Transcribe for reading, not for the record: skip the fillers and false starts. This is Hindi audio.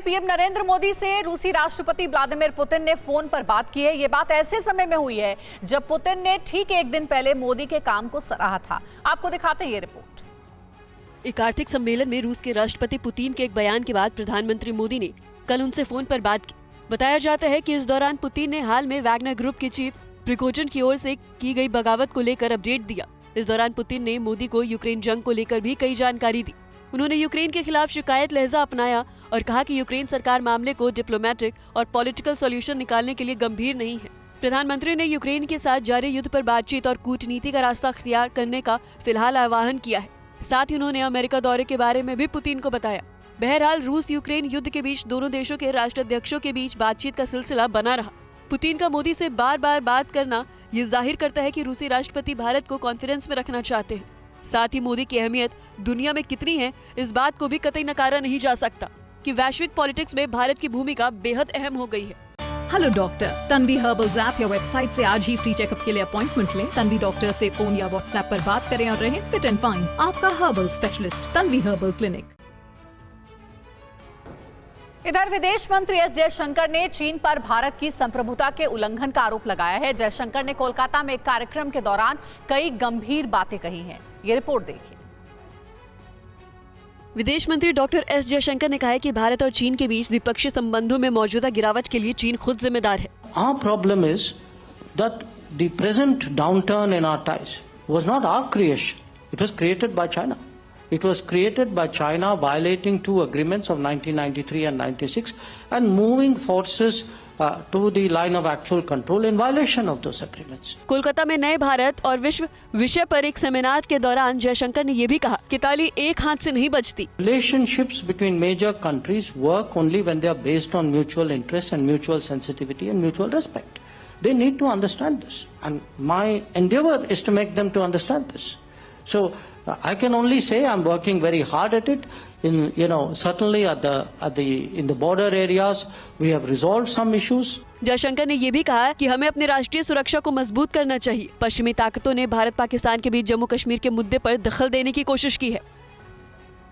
पीएम नरेंद्र मोदी से रूसी राष्ट्रपति व्लादिमीर पुतिन ने फोन पर बात की है। ये बात ऐसे समय में हुई है जब पुतिन ने ठीक एक दिन पहले मोदी के काम को सराहा था। आपको दिखाते हैं ये रिपोर्ट। एक आर्थिक सम्मेलन में रूस के राष्ट्रपति पुतिन के एक बयान के बाद प्रधानमंत्री मोदी ने कल उनसे फोन पर बात की। बताया जाता है कि इस दौरान पुतिन ने हाल में वैगनर ग्रुप के चीफ प्रिगोजिन की ओर से की गई बगावत को लेकर अपडेट दिया। इस दौरान पुतिन ने मोदी को यूक्रेन जंग को लेकर भी कई जानकारी दी। उन्होंने यूक्रेन के खिलाफ शिकायत लहजा अपनाया और कहा कि यूक्रेन सरकार मामले को डिप्लोमेटिक और पॉलिटिकल सॉल्यूशन निकालने के लिए गंभीर नहीं है। प्रधानमंत्री ने यूक्रेन के साथ जारी युद्ध पर बातचीत और कूटनीति का रास्ता अख्तियार करने का फिलहाल आह्वान किया है। साथ ही उन्होंने अमेरिका दौरे के बारे में भी पुतिन को बताया। बहरहाल रूस यूक्रेन युद्ध के बीच दोनों देशों के राष्ट्राध्यक्षों के बीच बातचीत का सिलसिला बना रहा। पुतिन का मोदी से बार बार बात करना ये जाहिर करता है कि रूसी राष्ट्रपति भारत को कॉन्फिडेंस में रखना चाहते हैं। साथ ही मोदी की अहमियत दुनिया में कितनी है, इस बात को भी कतई नकारा नहीं जा सकता कि वैश्विक पॉलिटिक्स में भारत की भूमिका बेहद अहम हो गई है। Hello doctor, Tanvi herbals app या वेबसाइट से आज ही फ्री चेकअप के लिए अपॉइंटमेंट लें। तन्वी डॉक्टर से फोन या व्हाट्सएप पर बात करें और रहें फिट एंड फाइन। आपका herbal specialist Tanvi herbal clinic. इधर विदेश मंत्री एस जयशंकर ने चीन पर भारत की संप्रभुता के उल्लंघन का आरोप लगाया है। जयशंकर ने कोलकाता में एक कार्यक्रम के दौरान कई गंभीर बातें कही हैं। ये रिपोर्ट देखिए। विदेश मंत्री डॉक्टर एस जयशंकर ने कहा है कि भारत और चीन के बीच द्विपक्षीय संबंधों में मौजूदा गिरावट के लिए चीन खुद जिम्मेदार है। Our problem is that the present downturn in our ties was not our creation. It was created by China. It was created by China violating two agreements of 1993 and 96 and moving forces to the line of actual control in violation of those agreements. Kolkata में नए भारत और विश्व विषय पर एक सेमिनार के दौरान जयशंकर ने यह भी कहा कि ताली एक हाथ से नहीं बजती। Relationships between major countries work only when they are based on mutual interest and mutual sensitivity and mutual respect. They need to understand this, and my endeavor is to make them to understand this. So I can only say I'm working very hard at it. Certainly in the border areas we have resolved some issues. Jaishankar ने ये भी कहा कि हमें अपनी राष्ट्रीय सुरक्षा को मजबूत करना चाहिए। पश्चिमी ताकतों ने भारत पाकिस्तान के बीच जम्मू कश्मीर के मुद्दे पर दखल देने की कोशिश की है।